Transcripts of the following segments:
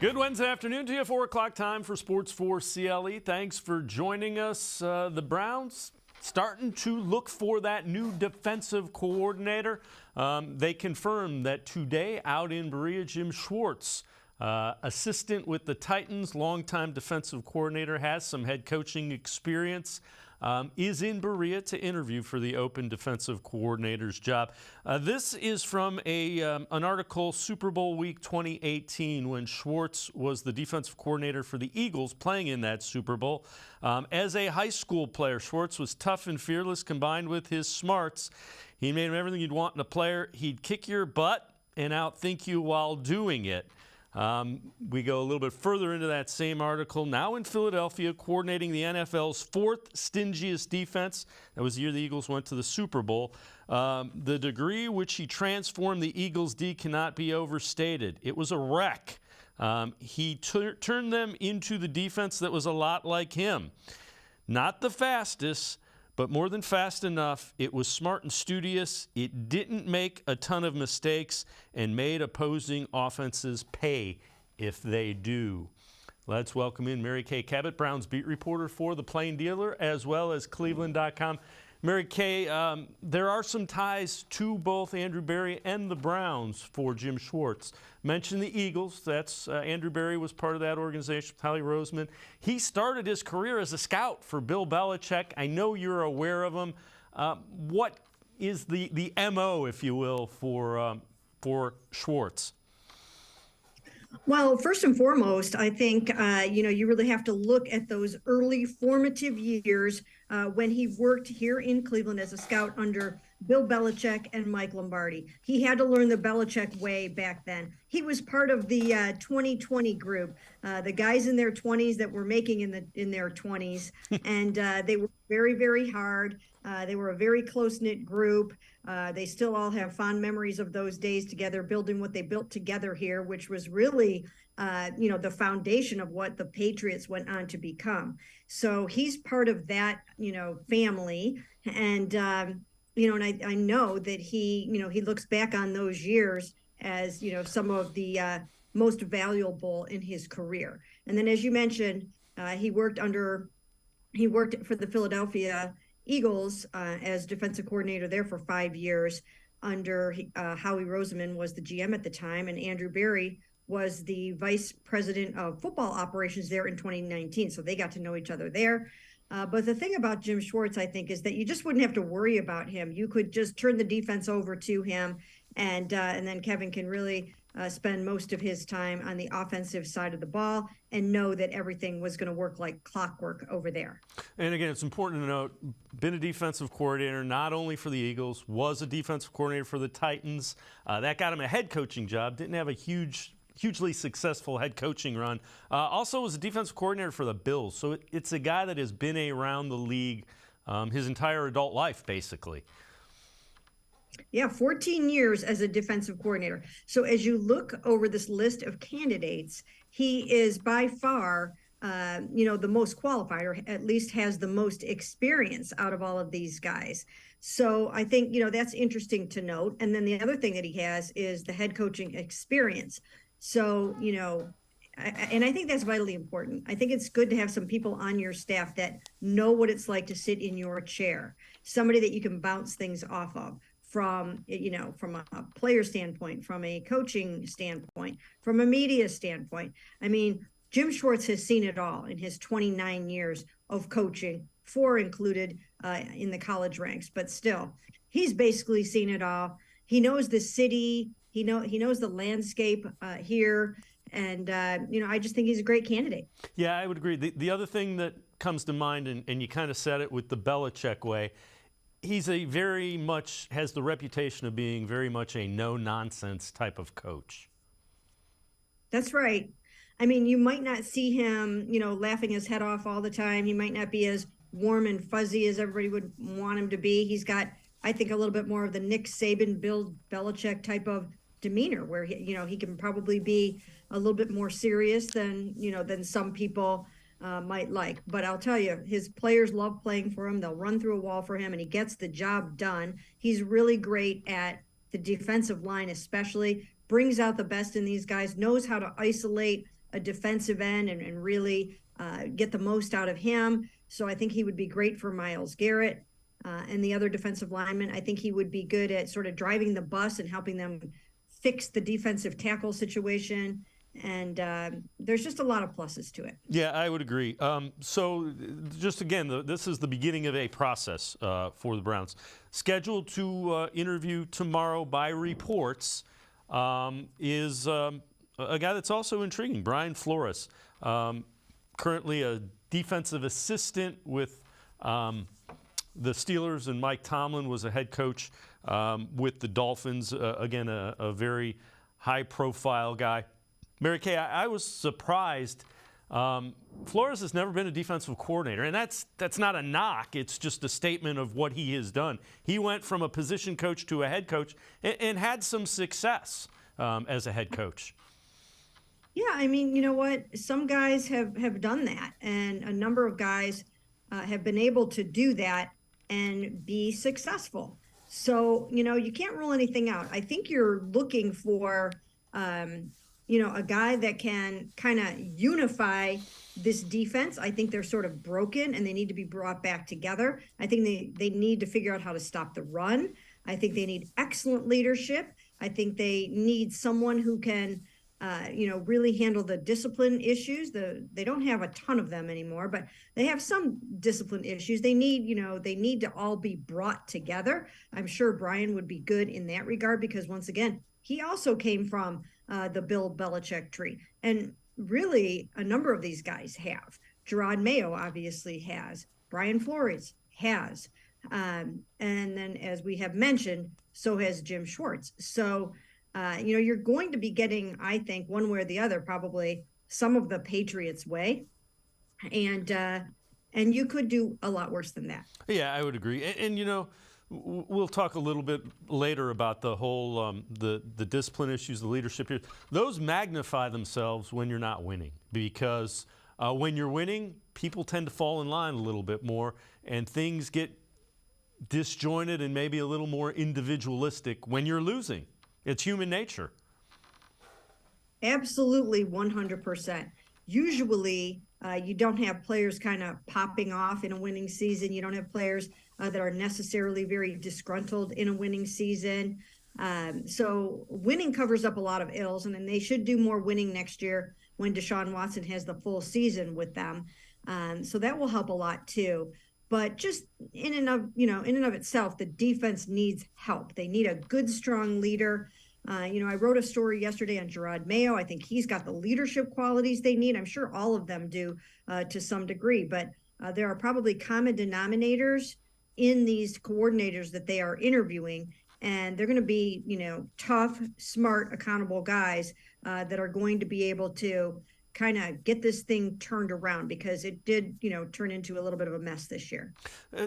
Good Wednesday afternoon to you, 4 o'clock time for Sports4CLE. Thanks for joining us. The Browns starting to look for that new defensive coordinator. They confirmed that today out in Berea, Jim Schwartz, assistant with the Titans, longtime defensive coordinator, has some head coaching experience, is in Berea to interview for the open defensive coordinator's job. This is from an article, Super Bowl week 2018, when Schwartz was the defensive coordinator for the Eagles, playing in that Super Bowl. As a high school player, Schwartz was tough and fearless combined with his smarts. He made him everything you'd want in a player. He'd kick your butt and outthink you while doing it. We go a little bit further into that same article. Now in Philadelphia, coordinating the NFL's fourth stingiest defense. That was the year the Eagles went to the Super Bowl. The degree which he transformed the Eagles' D cannot be overstated. It was a wreck. He turned them into the defense that was a lot like him. Not the fastest, but more than fast enough. It was smart and studious. It didn't make a ton of mistakes and made opposing offenses pay if they do. Let's welcome in Mary Kay Cabot, Browns beat reporter for The Plain Dealer, as well as cleveland.com. Mary Kay, there are some ties to both Andrew Berry and the Browns for Jim Schwartz. Mentioned the Eagles. That's Andrew Berry was part of that organization with Howie Roseman. He started his career as a scout for Bill Belichick. I know you're aware of him. What is the MO, if you will, for Schwartz? Well, first and foremost, I think, you really have to look at those early formative years when he worked here in Cleveland as a scout under Bill Belichick and Mike Lombardi. He had to learn the Belichick way back then. He was part of the 2020 group, the guys in their 20s that were making in their 20s, and they were very, very hard. They were a very close-knit group. They still all have fond memories of those days together, building what they built together here, which was really, the foundation of what the Patriots went on to become. So he's part of that, family. And, and I know that he looks back on those years as, some of the most valuable in his career. And then, as you mentioned, he worked for the Philadelphia Eagles as defensive coordinator there for 5 years under Howie Roseman was the GM at the time, and Andrew Berry was the vice president of football operations there in 2019. So they got to know each other there. But the thing about Jim Schwartz, I think, is that you just wouldn't have to worry about him. You could just turn the defense over to him, and then Kevin can really spend most of his time on the offensive side of the ball and know that everything was going to work like clockwork over there. And again, it's important to note, been a defensive coordinator not only for the Eagles, was a defensive coordinator for the Titans. That got him a head coaching job. Didn't have a hugely successful head coaching run. Also was a defensive coordinator for the Bills. So it's a guy that has been around the league his entire adult life, basically. Yeah, 14 years as a defensive coordinator. So as you look over this list of candidates, he is by far, the most qualified, or at least has the most experience out of all of these guys. So I think, that's interesting to note. And then the other thing that he has is the head coaching experience. So, and I think that's vitally important. I think it's good to have some people on your staff that know what it's like to sit in your chair, somebody that you can bounce things off of. From a player standpoint, from a coaching standpoint, from a media standpoint. I mean, Jim Schwartz has seen it all in his 29 years of coaching, 4 included in the college ranks, but still, he's basically seen it all. He knows the city, he knows the landscape here, and I just think he's a great candidate. Yeah, I would agree. The other thing that comes to mind, and you kind of said it with the Belichick way, he's has the reputation of being very much a no-nonsense type of coach. That's right. I mean, you might not see him, laughing his head off all the time. He might not be as warm and fuzzy as everybody would want him to be. He's got, I think, a little bit more of the Nick Saban, Bill Belichick type of demeanor, where he can probably be a little bit more serious than some people might like. But I'll tell you, his players love playing for him. They'll run through a wall for him, and he gets the job done. He's really great at the defensive line, especially brings out the best in these guys, knows how to isolate a defensive end and really get the most out of him. So I think he would be great for Myles Garrett and the other defensive linemen. I think he would be good at sort of driving the bus and helping them fix the defensive tackle situation. And there's just a lot of pluses to it. Yeah, I would agree. So just again, this is the beginning of a process for the Browns. Scheduled to interview tomorrow by reports is a guy that's also intriguing, Brian Flores. Currently a defensive assistant with the Steelers, and Mike Tomlin was a head coach with the Dolphins. Again, a very high-profile guy. Mary Kay, I was surprised. Flores has never been a defensive coordinator, and that's not a knock. It's just a statement of what he has done. He went from a position coach to a head coach and had some success as a head coach. Yeah, I mean, you know what? Some guys have done that, and a number of guys have been able to do that and be successful. So, you can't rule anything out. I think you're looking for a guy that can kind of unify this defense. I think they're sort of broken and they need to be brought back together. I think they need to figure out how to stop the run. I think they need excellent leadership. I think they need someone who can, really handle the discipline issues. They don't have a ton of them anymore, but they have some discipline issues. They need to all be brought together. I'm sure Brian would be good in that regard because once again, he also came from the Bill Belichick tree. And really, a number of these guys have. Jerod Mayo obviously has. Brian Flores has. And then, as we have mentioned, so has Jim Schwartz. So, you're going to be getting, I think, one way or the other, probably some of the Patriots' way. And you could do a lot worse than that. Yeah, I would agree. And we'll talk a little bit later about the whole the discipline issues, the leadership issues. Those magnify themselves when you're not winning because when you're winning, people tend to fall in line a little bit more and things get disjointed and maybe a little more individualistic when you're losing. It's human nature. Absolutely, 100%. Usually, you don't have players kind of popping off in a winning season. You don't have players that are necessarily very disgruntled in a winning season. So winning covers up a lot of ills, and then they should do more winning next year when Deshaun Watson has the full season with them. So that will help a lot too. But just in and of itself, the defense needs help. They need a good, strong leader. I wrote a story yesterday on Jerod Mayo. I think he's got the leadership qualities they need. I'm sure all of them do to some degree, but there are probably common denominators in these coordinators that they are interviewing, and they're going to be, tough, smart, accountable guys that are going to be able to kind of get this thing turned around because it did, turn into a little bit of a mess this year.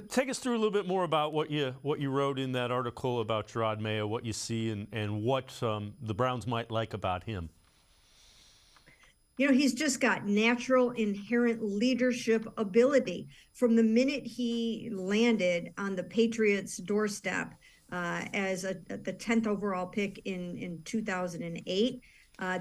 Take us through a little bit more about what you wrote in that article about Jerod Mayo, what you see and what the Browns might like about him. He's just got natural, inherent leadership ability. From the minute he landed on the Patriots' doorstep as the 10th overall pick in 2008,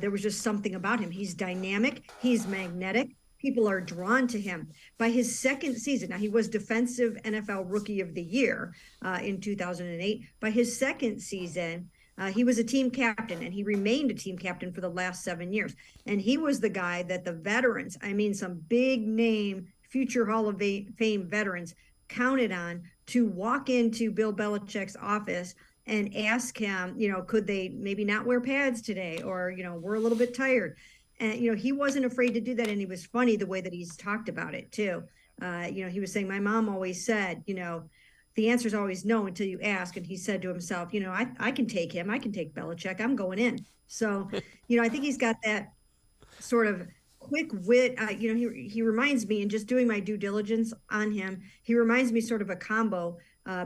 there was just something about him. He's dynamic. He's magnetic. People are drawn to him. By his second season, now he was Defensive NFL Rookie of the Year in 2008. By his second season, he was a team captain, and he remained a team captain for the last 7 years. And he was the guy that the veterans, some big name, future Hall of Fame veterans, counted on to walk into Bill Belichick's office and ask him, could they maybe not wear pads today? Or, we're a little bit tired. And, he wasn't afraid to do that. And he was funny the way that he's talked about it, too. He was saying, my mom always said, the answer is always no until you ask. And he said to himself, I can take him. I can take Belichick. I'm going in. So, I think he's got that sort of quick wit. He reminds me, and just doing my due diligence on him, he reminds me sort of a combo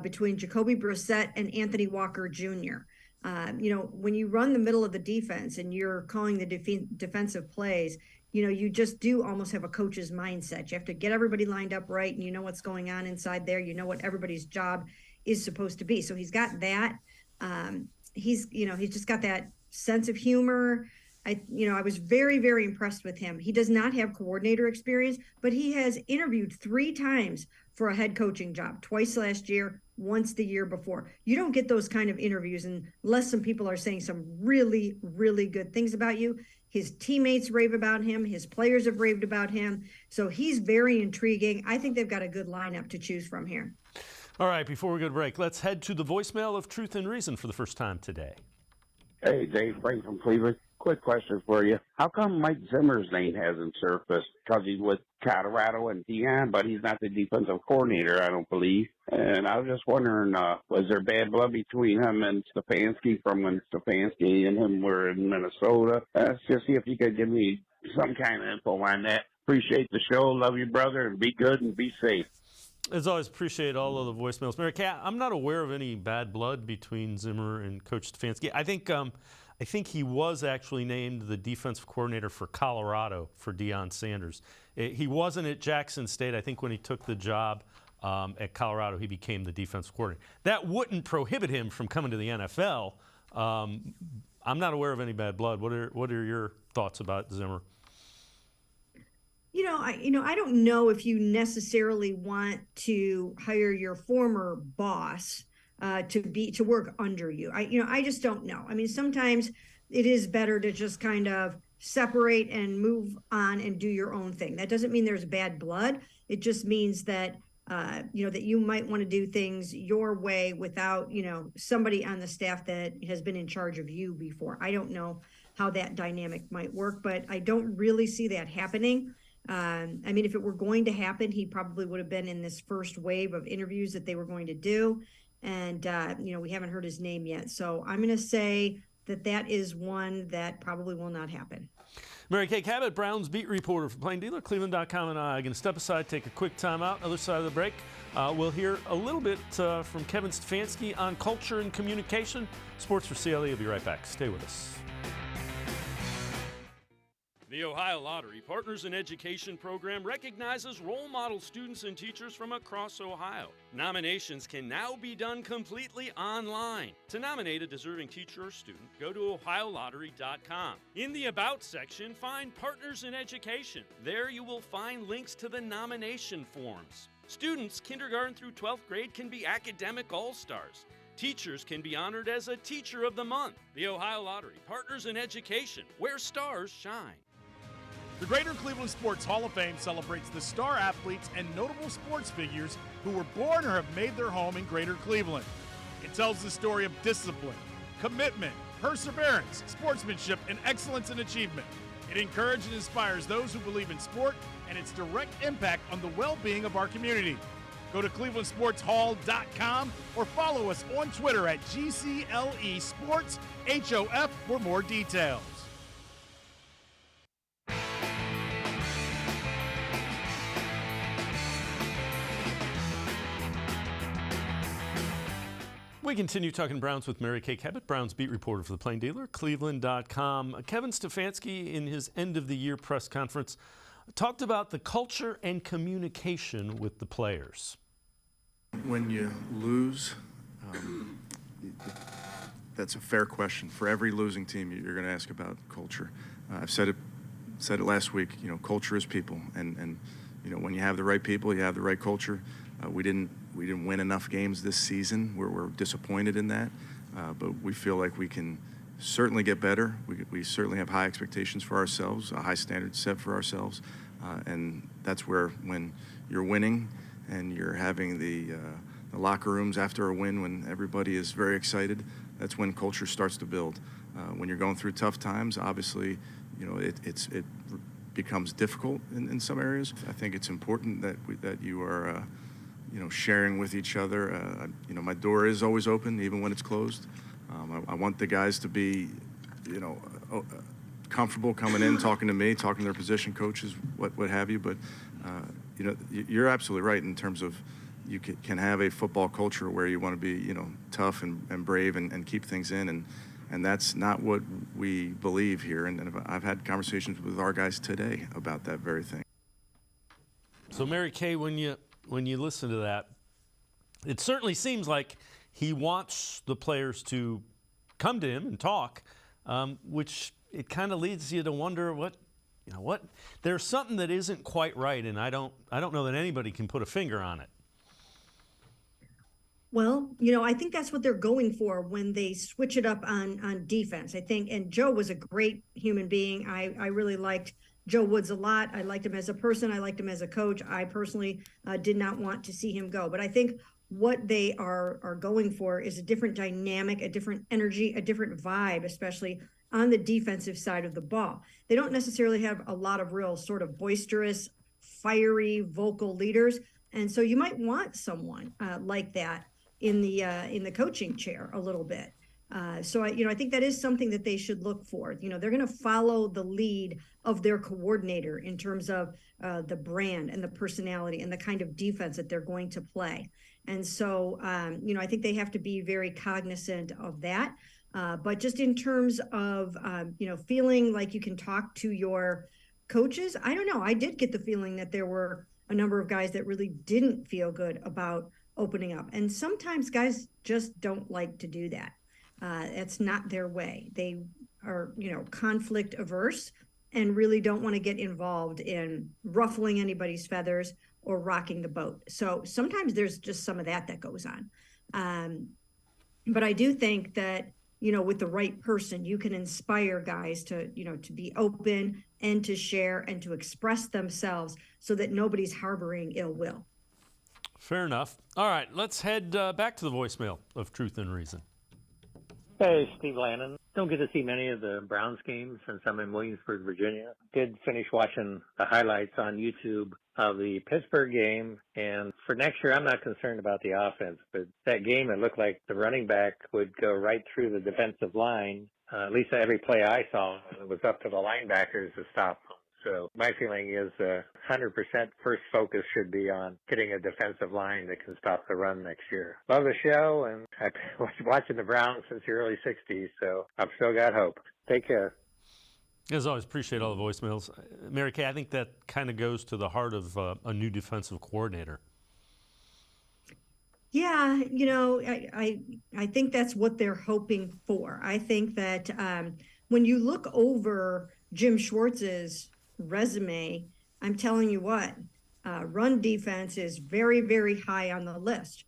between Jacoby Brissett and Anthony Walker Jr. When you run the middle of the defense and you're calling the defensive plays, you just do almost have a coach's mindset. You have to get everybody lined up right, and you know what's going on inside there. You know what everybody's job is supposed to be. So he's got that. He's just got that sense of humor. I was very, very impressed with him. He does not have coordinator experience, but he has interviewed 3 times for a head coaching job, twice last year, once the year before. You don't get those kind of interviews unless some people are saying some really, really good things about you. His teammates rave about him. His players have raved about him. So he's very intriguing. I think they've got a good lineup to choose from here. All right, before we go to break, let's head to the voicemail of Truth and Reason for the first time today. Hey, Dave, Frank from Cleveland. Quick question for you. How come Mike Zimmer's name hasn't surfaced? Because he's with Colorado and Dion, but he's not the defensive coordinator, I don't believe. And I was just wondering, was there bad blood between him and Stefanski from when Stefanski and him were in Minnesota? Just see if you could give me some kind of info on that. Appreciate the show. Love you, brother, and be good and be safe. As always, appreciate all of the voicemails. Mary Kay, I'm not aware of any bad blood between Zimmer and Coach Stefanski. I think he was actually named the defensive coordinator for Colorado for Deion Sanders. He wasn't at Jackson State. I think when he took the job at Colorado, he became the defensive coordinator. That wouldn't prohibit him from coming to the NFL. I'm not aware of any bad blood. What are your thoughts about Zimmer? I don't know if you necessarily want to hire your former boss to work under you. I just don't know. I mean, sometimes it is better to just kind of separate and move on and do your own thing. That doesn't mean there's bad blood. It just means that that you might want to do things your way without somebody on the staff that has been in charge of you before. I don't know how that dynamic might work, but I don't really see that happening. If it were going to happen, he probably would have been in this first wave of interviews that they were going to do. And, we haven't heard his name yet. So I'm going to say that is one that probably will not happen. Mary Kay Cabot, Browns beat reporter for Plain Dealer, cleveland.com, and I are going to step aside, take a quick timeout. Other side of the break, we'll hear a little bit from Kevin Stefanski on culture and communication. Sports4CLE will be right back. Stay with us. The Ohio Lottery Partners in Education program recognizes role model students and teachers from across Ohio. Nominations can now be done completely online. To nominate a deserving teacher or student, go to ohiolottery.com. In the About section, find Partners in Education. There you will find links to the nomination forms. Students kindergarten through 12th grade can be academic all-stars. Teachers can be honored as a Teacher of the Month. The Ohio Lottery Partners in Education, where stars shine. The Greater Cleveland Sports Hall of Fame celebrates the star athletes and notable sports figures who were born or have made their home in Greater Cleveland. It tells the story of discipline, commitment, perseverance, sportsmanship, and excellence in achievement. It encourages and inspires those who believe in sport and its direct impact on the well-being of our community. Go to clevelandsportshall.com or follow us on Twitter at GCLE Sports HOF for more details. We continue talking Browns with Mary Kay Cabot, Browns beat reporter for the Plain Dealer, cleveland.com. Kevin Stefanski, in his end-of-the-year press conference, talked about the culture and communication with the players. When you lose, that's a fair question. For every losing team, you're going to ask about culture. I've said it last week. Culture is people, and when you have the right people, you have the right culture. We didn't win enough games this season. We're disappointed in that, but we feel like we can certainly get better. We certainly have high expectations for ourselves, a high standard set for ourselves, and that's where when you're winning and you're having the locker rooms after a win, when everybody is very excited, that's when culture starts to build. When you're going through tough times, obviously, it becomes difficult in some areas. I think it's important that you are sharing with each other. My door is always open, even when it's closed. I want the guys to be, comfortable coming in, talking to me, talking to their position coaches, what have you. But, you're absolutely right in terms of you can have a football culture where you want to be, tough and brave and keep things in. And that's not what we believe here. And I've had conversations with our guys today about that very thing. So, Mary Kay, when you listen to that, it certainly seems like he wants the players to come to him and talk, which it kind of leads you to wonder what there's something that isn't quite right, and I don't know that anybody can put a finger on it. Well, I think that's what they're going for when they switch it up on defense. I think, and Joe was a great human being. I really liked Joe Woods a lot. I liked him as a person. I liked him as a coach. I personally did not want to see him go. But I think what they are going for is a different dynamic, a different energy, a different vibe, especially on the defensive side of the ball. They don't necessarily have a lot of real sort of boisterous, fiery, vocal leaders. And so you might want someone like that in the coaching chair a little bit. So I think that is something that they should look for. They're going to follow the lead of their coordinator in terms of the brand and the personality and the kind of defense that they're going to play. And so, I think they have to be very cognizant of that. But just in terms of, feeling like you can talk to your coaches, I don't know. I did get the feeling that there were a number of guys that really didn't feel good about opening up. And sometimes guys just don't like to do that. It's not their way. They are, conflict averse and really don't want to get involved in ruffling anybody's feathers or rocking the boat. So sometimes there's just some of that goes on. But I do think that, with the right person, you can inspire guys to be open and to share and to express themselves so that nobody's harboring ill will. Fair enough. All right, let's head back to the voicemail of Truth and Reason. Hey, Steve Lannon. Don't get to see many of the Browns games since I'm in Williamsburg, Virginia. Did finish watching the highlights on YouTube of the Pittsburgh game. And for next year, I'm not concerned about the offense, but that game, it looked like the running back would go right through the defensive line. At least every play I saw, it was up to the linebackers to stop them. So my feeling is 100% first focus should be on getting a defensive line that can stop the run next year. Love the show, and I've been watching the Browns since the early 60s, so I've still got hope. Take care. As always, appreciate all the voicemails. Mary Kay, I think that kind of goes to the heart of a new defensive coordinator. Yeah, I think that's what they're hoping for. I think that when you look over Jim Schwartz's resume, I'm telling you what, run defense is very, very high on the list.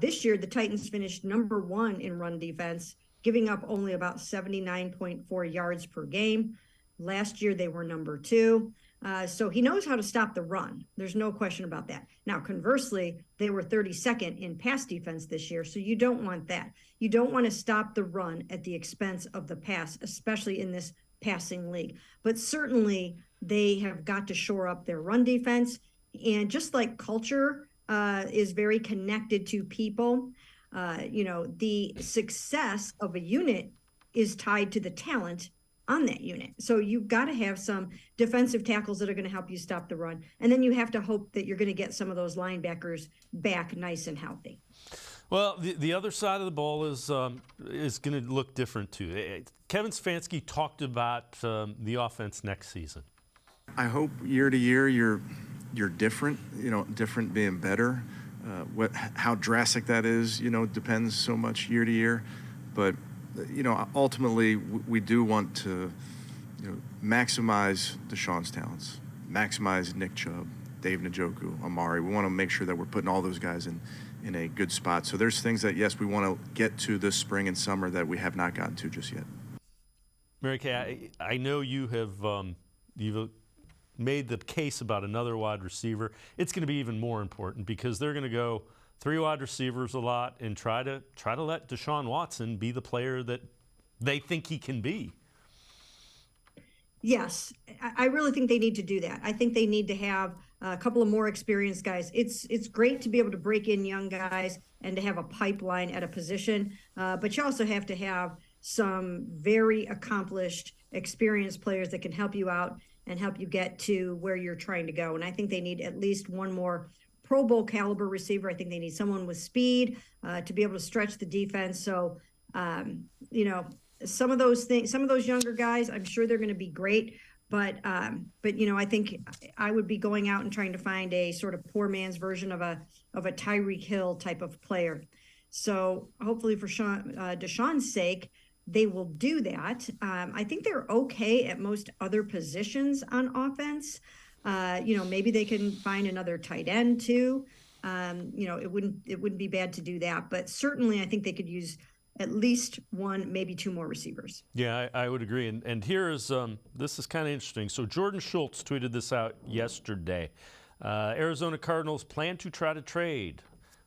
This year, the Titans finished number 1 in run defense, giving up only about 79.4 yards per game. Last year, they were number 2. So he knows how to stop the run. There's no question about that. Now, conversely, they were 32nd in pass defense this year. So you don't want that. You don't want to stop the run at the expense of the pass, especially in this passing league. But certainly they have got to shore up their run defense. And just like culture is very connected to people, the success of a unit is tied to the talent on that unit. So you've got to have some defensive tackles that are going to help you stop the run. And then you have to hope that you're going to get some of those linebackers back nice and healthy. Well, the other side of the ball is going to look different too. Kevin Stefanski talked about the offense next season. I hope year to year you're different. Different being better. How drastic that is, depends so much year to year. But ultimately we do want to, maximize Deshaun's talents, maximize Nick Chubb, Dave Njoku, Amari. We want to make sure that we're putting all those guys in a good spot. So there's things that, yes, we want to get to this spring and summer that we have not gotten to just yet. Mary Kay, I know you have you've made the case about another wide receiver. It's going to be even more important because they're going to go 3 wide receivers a lot and try to let Deshaun Watson be the player that they think he can be. Yes, I really think they need to do that. I think they need to have a couple of more experienced guys. It's great to be able to break in young guys and to have a pipeline at a position, but you also have to have some very accomplished, experienced players that can help you out and help you get to where you're trying to go. And I think they need at least one more Pro Bowl caliber receiver. I think they need someone with speed to be able to stretch the defense. So, some of those things, some of those younger guys, I'm sure they're going to be great. But I think I would be going out and trying to find a sort of poor man's version of a Tyreek Hill type of player. So hopefully for Deshaun's sake, they will do that. I think they're okay at most other positions on offense. Maybe they can find another tight end too. It wouldn't be bad to do that, but certainly I think they could use at least one, maybe two more receivers. Yeah, I would agree. And here is this is kind of interesting. So Jordan Schwartz tweeted this out yesterday. Arizona Cardinals plan to try to trade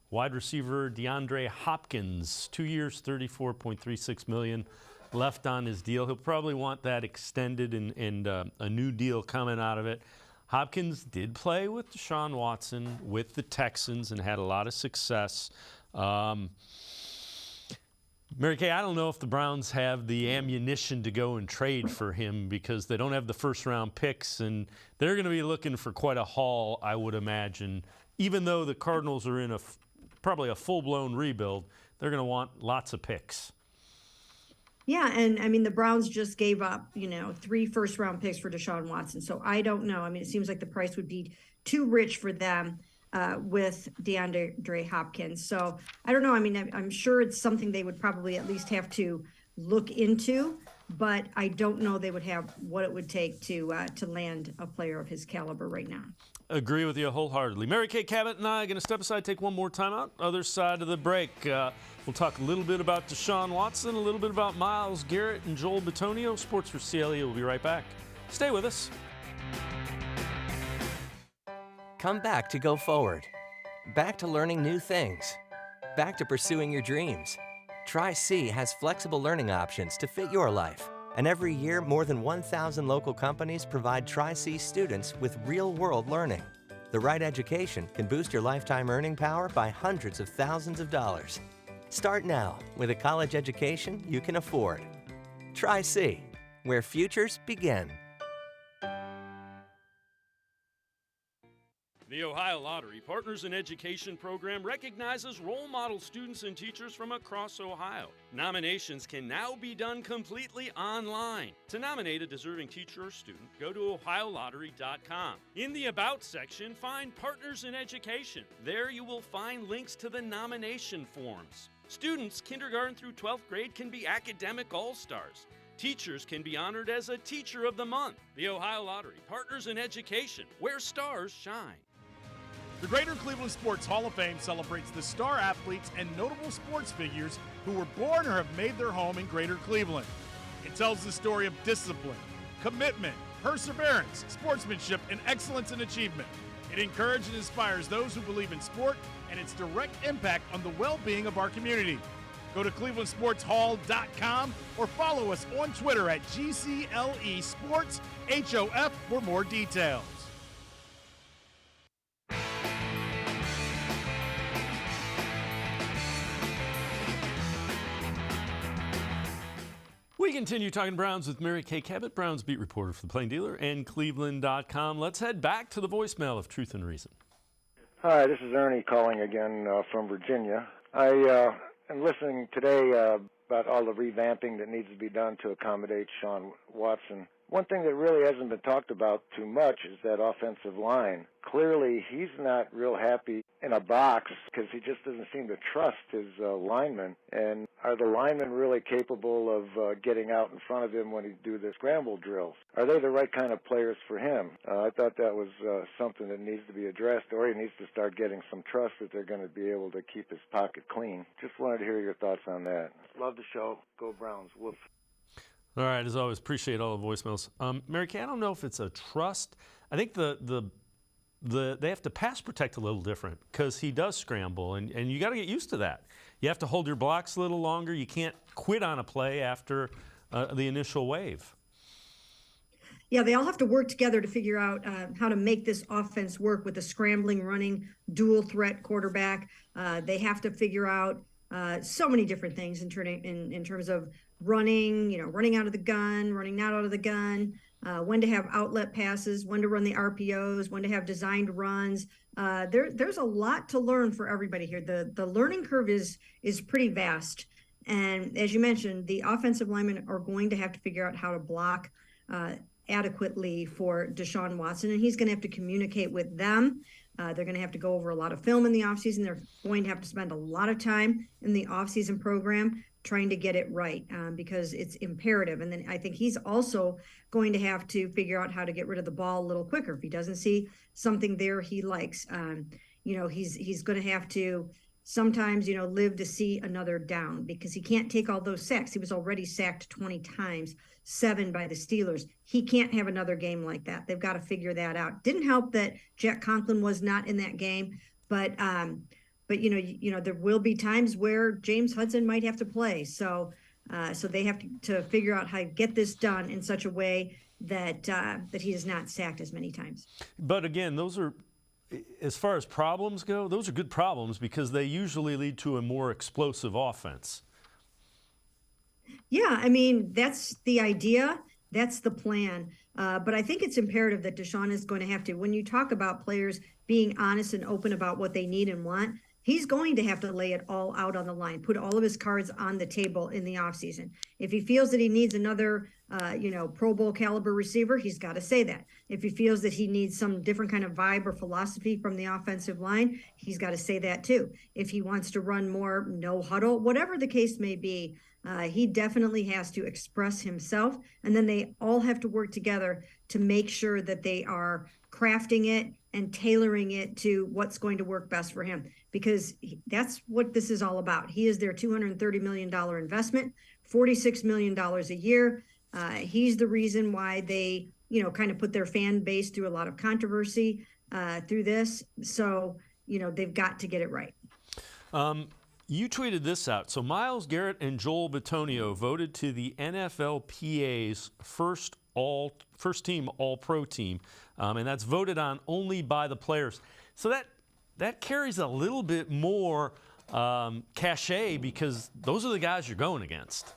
wide receiver DeAndre Hopkins, 2 years, $34.36 million left on his deal. He'll probably want that extended and a new deal coming out of it. Hopkins did play with Deshaun Watson with the Texans and had a lot of success. Mary Kay, I don't know if the Browns have the ammunition to go and trade for him because they don't have the first-round picks, and they're going to be looking for quite a haul, I would imagine. Even though the Cardinals are in probably a full-blown rebuild, they're going to want lots of picks. Yeah, and I mean, the Browns just gave up, 3 first-round picks for Deshaun Watson. So I don't know. I mean, it seems like the price would be too rich for them with DeAndre Hopkins. So I don't know. I mean, I'm sure it's something they would probably at least have to look into, but I don't know they would have what it would take to land a player of his caliber right now. Agree with you wholeheartedly. Mary Kay Cabot and I are going to step aside, take one more time out. Other side of the break, we'll talk a little bit about Deshaun Watson, a little bit about Myles Garrett and Joel Bitonio. Sports4CLE will be right back. Stay with us. Come back to go forward. Back to learning new things. Back to pursuing your dreams. Tri-C has flexible learning options to fit your life. And every year, more than 1,000 local companies provide Tri-C students with real-world learning. The right education can boost your lifetime earning power by hundreds of thousands of dollars. Start now with a college education you can afford. Tri-C, where futures begin. The Ohio Lottery Partners in Education program recognizes role model students and teachers from across Ohio. Nominations can now be done completely online. To nominate a deserving teacher or student, go to ohiolottery.com. In the About section, find Partners in Education. There you will find links to the nomination forms. Students kindergarten through 12th grade can be academic all-stars. Teachers can be honored as a Teacher of the Month. The Ohio Lottery Partners in Education, where stars shine. The Greater Cleveland Sports Hall of Fame celebrates the star athletes and notable sports figures who were born or have made their home in Greater Cleveland. It tells the story of discipline, commitment, perseverance, sportsmanship, and excellence in achievement. It encourages and inspires those who believe in sport and its direct impact on the well-being of our community. Go to clevelandsportshall.com or follow us on Twitter at GCLE Sports HOF for more details. We continue talking Browns with Mary Kay Cabot, Browns beat reporter for the Plain Dealer and cleveland.com. Let's head back to the voicemail of Truth and Reason. Hi, this is Ernie calling again from Virginia. I am listening today about all the revamping that needs to be done to accommodate Deshaun Watson. One thing that really hasn't been talked about too much is that offensive line. Clearly, he's not real happy in a box because he just doesn't seem to trust his linemen. And are the linemen really capable of getting out in front of him when he do the scramble drills? Are they the right kind of players for him? I thought that was something that needs to be addressed, or he needs to start getting some trust that they're going to be able to keep his pocket clean. Just wanted to hear your thoughts on that. Love the show. Go Browns. Woof. All right, as always, appreciate all the voicemails. Mary Kay, I don't know if it's a trust. I think they have to pass protect a little different because he does scramble, and you got to get used to that. You have to hold your blocks a little longer. You can't quit on a play after the initial wave. Yeah, they all have to work together to figure out how to make this offense work with a scrambling, running, dual threat quarterback. They have to figure out so many different things in terms of running, running out of the gun, running not out of the gun, when to have outlet passes, when to run the RPOs, when to have designed runs. There's a lot to learn for everybody here. The learning curve is pretty vast. And as you mentioned, the offensive linemen are going to have to figure out how to block adequately for Deshaun Watson, and he's going to have to communicate with them. They're going to have to go over a lot of film in the offseason. They're going to have to spend a lot of time in the offseason program trying to get it right because it's imperative. And then I think he's also going to have to figure out how to get rid of the ball a little quicker. If he doesn't see something there he likes, he's going to have to sometimes, live to see another down because he can't take all those sacks. He was already sacked 20 times, 7 by the Steelers. He can't have another game like that. They've got to figure that out. Didn't help that Jack Conklin was not in that game, but there will be times where James Hudson might have to play. So they have to figure out how to get this done in such a way that he is not sacked as many times. But again, those are, as far as problems go, those are good problems because they usually lead to a more explosive offense. Yeah, that's the idea. That's the plan. But I think it's imperative that Deshaun is going to have to, when you talk about players being honest and open about what they need and want, he's going to have to lay it all out on the line, put all of his cards on the table in the offseason. If he feels that he needs another, Pro Bowl caliber receiver, he's got to say that. If he feels that he needs some different kind of vibe or philosophy from the offensive line, he's got to say that too. If he wants to run more no huddle, whatever the case may be, he definitely has to express himself. And then they all have to work together to make sure that they are crafting it and tailoring it to what's going to work best for him, because that's what this is all about. He is their $230 million investment, $46 million a year. He's the reason why they, kind of put their fan base through a lot of controversy through this. So, they've got to get it right. You tweeted this out. So Myles Garrett and Joel Bitonio voted to the NFLPA's first team All-Pro team, and that's voted on only by the players. So that carries a little bit more cachet because those are the guys you're going against.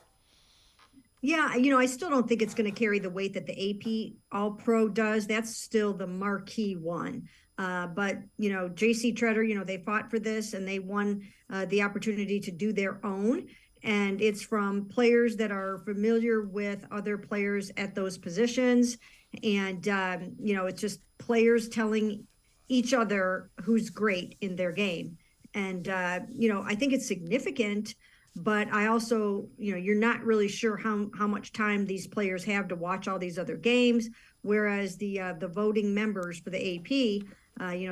Yeah, I still don't think it's going to carry the weight that the AP All-Pro does. That's still the marquee one. But, J.C. Tretter, they fought for this and they won the opportunity to do their own. And it's from players that are familiar with other players at those positions. And, it's just players telling each other who's great in their game. And, I think it's significant. But I also, you're not really sure how much time these players have to watch all these other games. Whereas the voting members for the AP,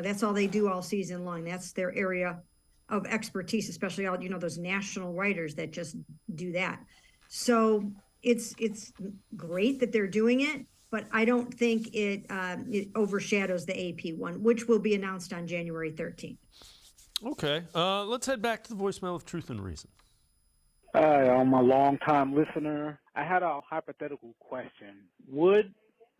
that's all they do all season long. That's their area of expertise, especially all, those national writers that just do that. So it's great that they're doing it, but I don't think it overshadows the AP one, which will be announced on January 13th. Okay. Let's head back to the voicemail of Truth and Reason. Hi, I'm a long-time listener. I had a hypothetical question. Would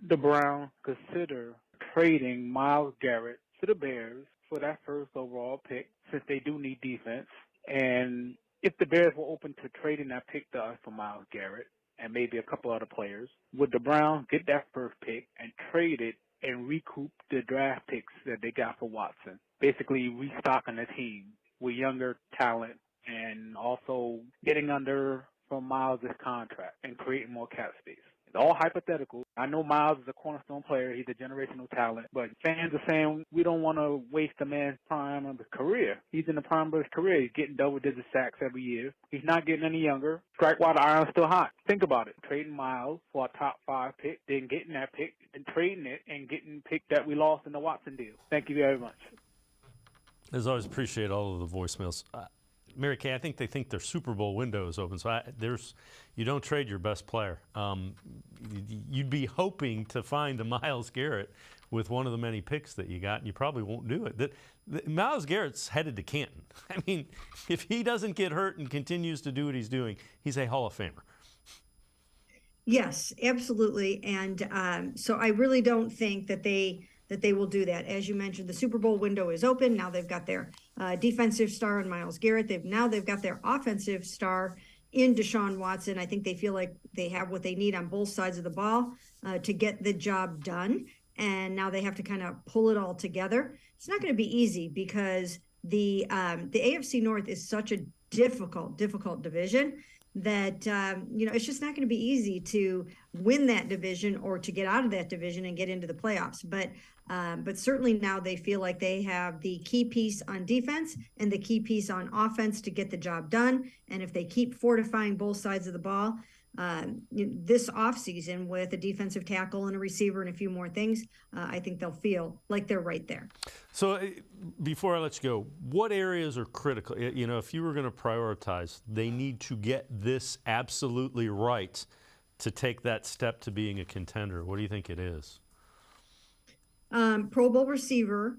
the Browns consider trading Myles Garrett to the Bears for that first overall pick, since they do need defense? And if the Bears were open to trading that pick to us for Myles Garrett and maybe a couple other players, would the Browns get that first pick and trade it and recoup the draft picks that they got for Watson? Basically restocking the team with younger talent and also getting under from Myles' contract and creating more cap space. It's all hypothetical. I know Myles is a cornerstone player. He's a generational talent. But fans are saying we don't want to waste a man's prime of his career. He's in the prime of his career. He's getting double-digit sacks every year. He's not getting any younger. Strike while the iron's still hot. Think about it. Trading Myles for a top 5 pick, then getting that pick, and trading it and getting the pick that we lost in the Watson deal. Thank you very much. As always, appreciate all of the voicemails. Mary Kay, I think they think their Super Bowl window is open, so you don't trade your best player. You'd be hoping to find a Myles Garrett with one of the many picks that you got, and you probably won't do it. Myles Garrett's headed to Canton. I mean, if he doesn't get hurt and continues to do what he's doing, he's a Hall of Famer. Yes, absolutely. And so I really don't think that they will do that. As you mentioned, the Super Bowl window is open. Now they've got their defensive star in Myles Garrett. They've got their offensive star in Deshaun Watson. I think they feel like they have what they need on both sides of the ball to get the job done. And now they have to kind of pull it all together. It's not going to be easy because the AFC North is such a difficult division that, it's just not going to be easy to win that division or to get out of that division and get into the playoffs. But But certainly now they feel like they have the key piece on defense and the key piece on offense to get the job done. And if they keep fortifying both sides of the ball, this offseason with a defensive tackle and a receiver and a few more things, I think they'll feel like they're right there. So before I let you go, what areas are critical? You know, if you were going to prioritize, they need to get this absolutely right to take that step to being a contender. What do you think it is? Pro Bowl receiver,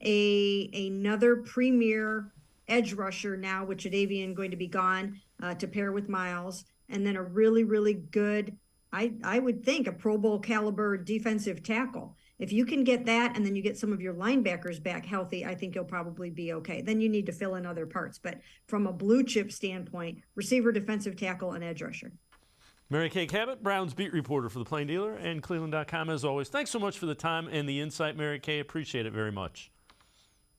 another premier edge rusher now, with Jadavian going to be gone to pair with Miles, and then a really, really good, I would think, a Pro Bowl caliber defensive tackle. If you can get that and then you get some of your linebackers back healthy, I think you'll probably be okay. Then you need to fill in other parts. But from a blue chip standpoint, receiver, defensive tackle, and edge rusher. Mary Kay Cabot, Browns beat reporter for the Plain Dealer and cleveland.com as always. Thanks so much for the time and the insight, Mary Kay. Appreciate it very much.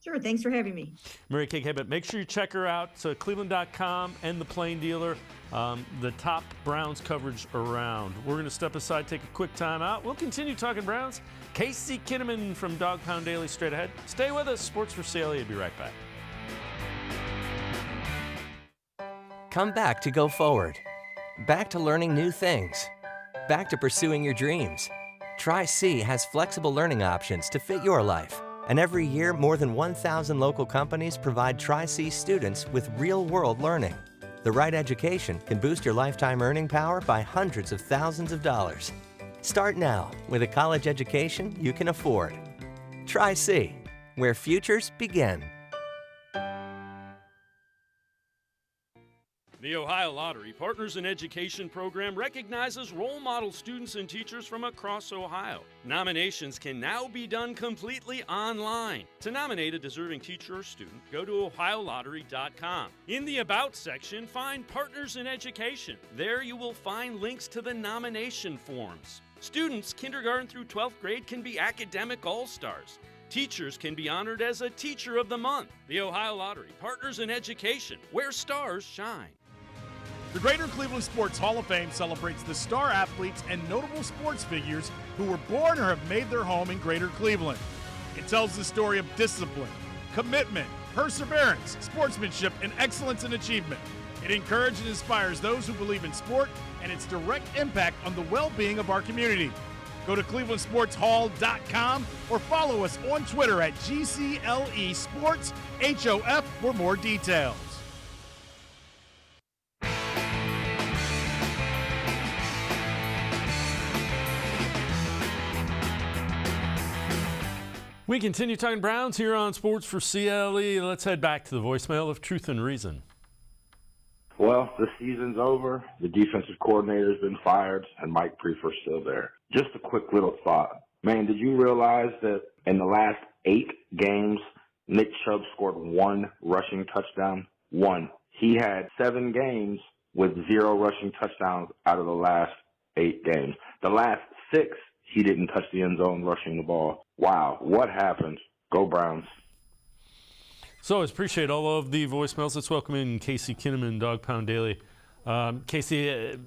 Sure, thanks for having me. Mary Kay Cabot, make sure you check her out. Cleveland.com and the Plain Dealer, the top Browns coverage around. We're going to step aside, take a quick time out. We'll continue talking Browns. Casey Kinnamon from Dawg Pound Daily straight ahead. Stay with us. Sports4CLE will be right back. Come back to go forward. Back to learning new things. Back to pursuing your dreams. Tri-C has flexible learning options to fit your life. And every year, more than 1,000 local companies provide Tri-C students with real-world learning. The right education can boost your lifetime earning power by hundreds of thousands of dollars. Start now with a college education you can afford. Tri-C, where futures begin. The Ohio Lottery Partners in Education program recognizes role model students and teachers from across Ohio. Nominations can now be done completely online. To nominate a deserving teacher or student, go to ohiolottery.com. In the About section, find Partners in Education. There you will find links to the nomination forms. Students, kindergarten through 12th grade, can be academic all-stars. Teachers can be honored as a Teacher of the Month. The Ohio Lottery Partners in Education, where stars shine. The Greater Cleveland Sports Hall of Fame celebrates the star athletes and notable sports figures who were born or have made their home in Greater Cleveland. It tells the story of discipline, commitment, perseverance, sportsmanship, and excellence in achievement. It encourages and inspires those who believe in sport and its direct impact on the well-being of our community. Go to clevelandsportshall.com or follow us on Twitter at GCLE Sports HOF for more details. We continue talking Browns here on Sports4CLE. Let's head back to the voicemail of Truth and Reason. Well, the season's over. The defensive coordinator's been fired, and Mike Prefer's still there. Just a quick little thought. Man, did you realize that in the last 8 games, Nick Chubb scored 1 rushing touchdown? 1. He had 7 games with 0 rushing touchdowns out of the last 8 games. The last 6, he didn't touch the end zone rushing the ball. Wow, what happened? Go Browns. So I appreciate all of the voicemails. Let's welcome in Casey Kinnamon, Dawg Pound Daily. Casey,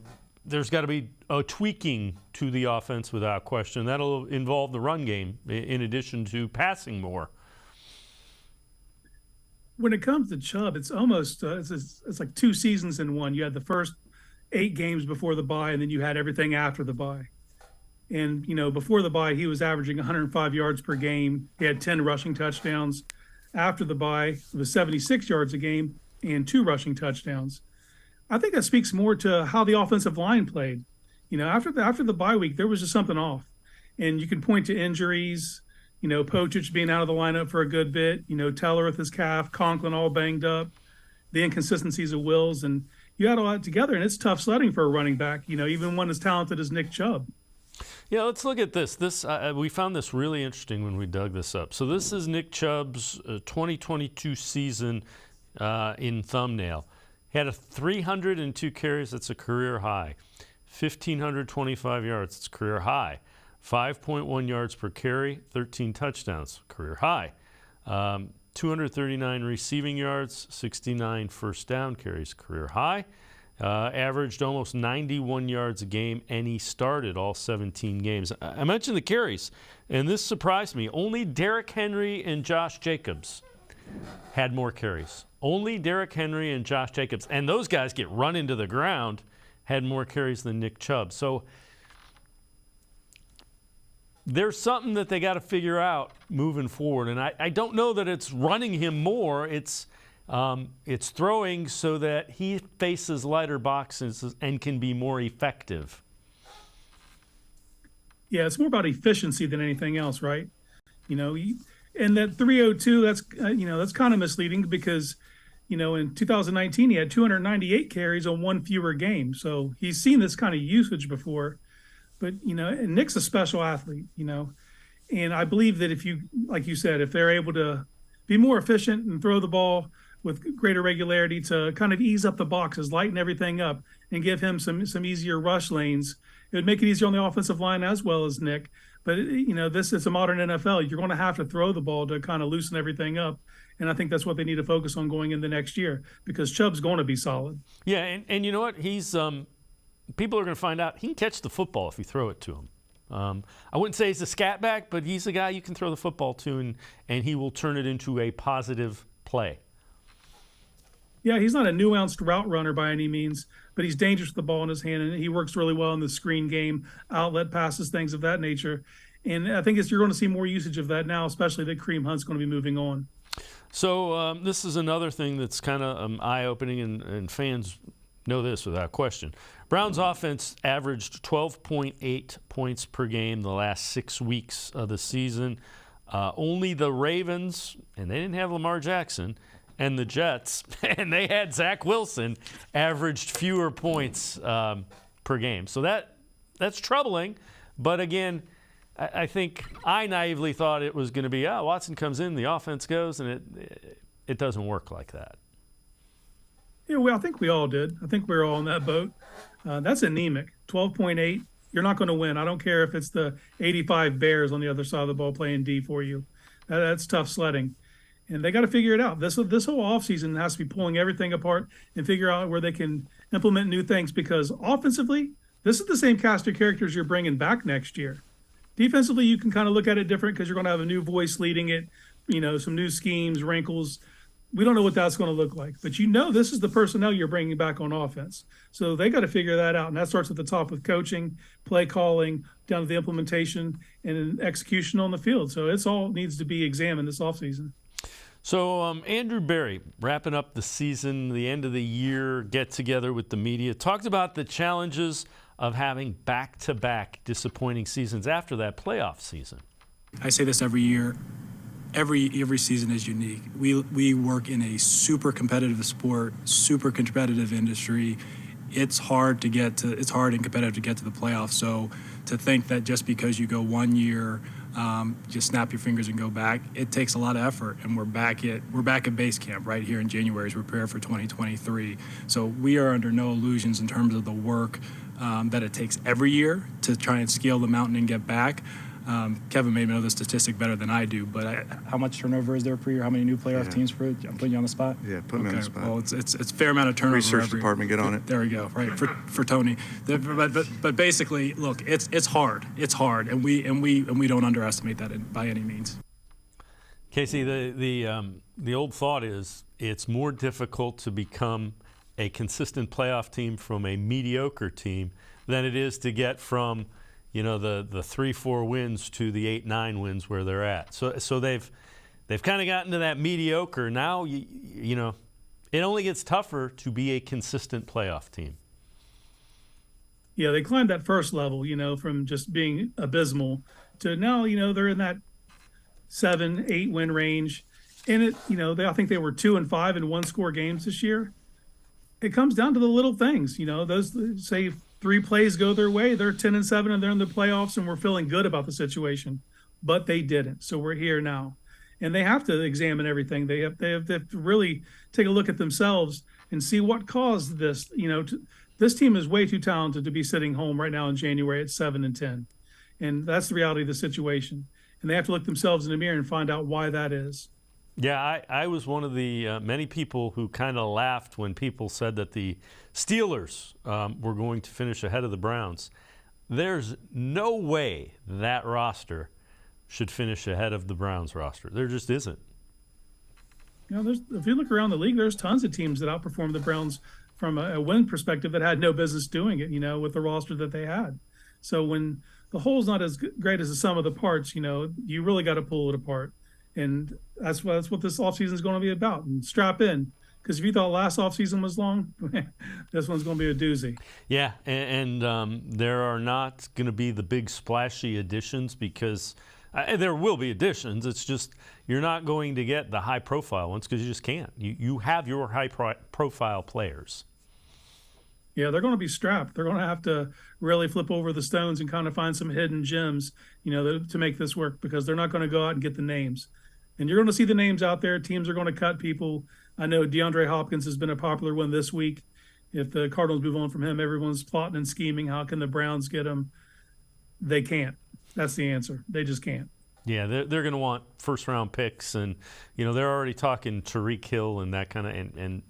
there's got to be a tweaking to the offense without question. That'll involve the run game in addition to passing more. When it comes to Chubb, it's almost it's like 2 seasons in one. You had the first 8 games before the bye, and then you had everything after the bye. And, you know, before the bye, he was averaging 105 yards per game. He had 10 rushing touchdowns. After the bye, it was 76 yards a game and 2 rushing touchdowns. I think that speaks more to how the offensive line played. You know, after the bye week, there was just something off. And you can point to injuries, you know, Pochich being out of the lineup for a good bit, you know, Teller with his calf, Conklin all banged up, the inconsistencies of Wills. And you add all that together, and it's tough sledding for a running back, you know, even one as talented as Nick Chubb. Yeah, let's look at this. We found this really interesting when we dug this up. So this is Nick Chubb's 2022 season in thumbnail. He had 302 carries. That's a career high. 1,525 yards. It's career high. 5.1 yards per carry. 13 touchdowns. Career high. 239 receiving yards. 69 first down carries. Career high. averaged almost 91 yards a game, and he started all 17 games. I mentioned the carries, and this surprised me. Only Derrick Henry and Josh Jacobs had more carries. Only Derrick Henry and Josh Jacobs, and those guys get run into the ground, had more carries than Nick Chubb. So there's something that they got to figure out moving forward, and I don't know that it's running him more. It's throwing so that he faces lighter boxes and can be more effective. Yeah, it's more about efficiency than anything else, right? And that 302, that's that's kind of misleading because, in 2019 he had 298 carries on one fewer game. So he's seen this kind of usage before. But, and Nick's a special athlete, and I believe that if you, like you said, if they're able to be more efficient and throw the ball with greater regularity to kind of ease up the boxes, lighten everything up, and give him some easier rush lanes, it would make it easier on the offensive line as well as Nick. But, this is a modern NFL. You're going to have to throw the ball to kind of loosen everything up. And I think that's what they need to focus on going into next year because Chubb's going to be solid. Yeah, and you know what? He's people are going to find out he can catch the football if you throw it to him. I wouldn't say he's a scat back, but he's a guy you can throw the football to, and he will turn it into a positive play. Yeah, he's not a nuanced route runner by any means, but he's dangerous with the ball in his hand, and he works really well in the screen game, outlet passes, things of that nature. And I think you're going to see more usage of that now, especially that Kareem Hunt's going to be moving on. So this is another thing that's kind of eye-opening, and fans know this without question. Browns offense averaged 12.8 points per game the last 6 weeks of the season. Only the Ravens, and they didn't have Lamar Jackson, and the Jets, and they had Zach Wilson, averaged fewer points per game. So that's troubling. But again, I think I naively thought it was going to be, Watson comes in, the offense goes, and it doesn't work like that. Yeah, well, I think we all did. I think we were all in that boat. That's anemic. 12.8, you're not going to win. I don't care if it's the 85 Bears on the other side of the ball playing D for you. That's tough sledding. And they got to figure it out. This whole offseason has to be pulling everything apart and figure out where they can implement new things because offensively, this is the same cast of characters you're bringing back next year. Defensively, you can kind of look at it different because you're going to have a new voice leading it, some new schemes, wrinkles. We don't know what that's going to look like. But this is the personnel you're bringing back on offense. So they got to figure that out. And that starts at the top with coaching, play calling, down to the implementation, and execution on the field. So it's all needs to be examined this offseason. So Andrew Berry, wrapping up the season, the end of the year, get together with the media, talked about the challenges of having back-to-back disappointing seasons after that playoff season. I say this every year. Every season is unique. We work in a super competitive sport, super competitive industry. It's hard and competitive to get to the playoffs. So to think that just because you go 1 year, just snap your fingers and go back, it takes a lot of effort. And we're back at base camp right here in January to prepare for 2023. So we are under no illusions in terms of the work that it takes every year to try and scale the mountain and get back. Kevin may know the statistic better than I do, but how much turnover is there per year? How many new playoff teams per year? I'm putting you on the spot? Yeah, put me on the spot. Well, it's a fair amount of turnover. Research department, get on it. There we go, right, for Tony. But basically, look, it's hard. It's hard, and we don't underestimate that by any means. Casey, the old thought is it's more difficult to become a consistent playoff team from a mediocre team than it is to get from the 3-4 wins to the 8-9 wins where they're at. So they've kind of gotten to that mediocre. Now it only gets tougher to be a consistent playoff team. Yeah, they climbed that first level, from just being abysmal to now, they're in that 7-8 win range. And I think they were 2-5 in 1-score games this year. It comes down to the little things, those say 3 plays go their way, they're 10-7 and they're in the playoffs and we're feeling good about the situation, but they didn't. So we're here now, and they have to examine everything. They have to really take a look at themselves and see what caused this. This team is way too talented to be sitting home right now in January at 7-10, and that's the reality of the situation. And they have to look themselves in the mirror and find out why that is. Yeah, I was one of the many people who kind of laughed when people said that the Steelers were going to finish ahead of the Browns. There's no way that roster should finish ahead of the Browns roster. There just isn't. You know, if you look around the league, there's tons of teams that outperform the Browns from a win perspective that had no business doing it, you know, with the roster that they had. So when the whole's not as great as the sum of the parts, you know, you really got to pull it apart. And that's what this offseason is going to be about. And strap in, because if you thought last offseason was long, this one's going to be a doozy. Yeah, and there are not going to be the big splashy additions because there will be additions. It's just you're not going to get the high-profile ones because you just can't. You have your high-profile players. Yeah, they're going to be strapped. They're going to have to really flip over the stones and kind of find some hidden gems, you know, to make this work, because they're not going to go out and get the names. And you're going to see the names out there. Teams are going to cut people. I know DeAndre Hopkins has been a popular one this week. If the Cardinals move on from him, everyone's plotting and scheming. How can the Browns get him? They can't. That's the answer. They just can't. Yeah, they're going to want first-round picks. And, you know, they're already talking Tyreek Hill and that kind of – and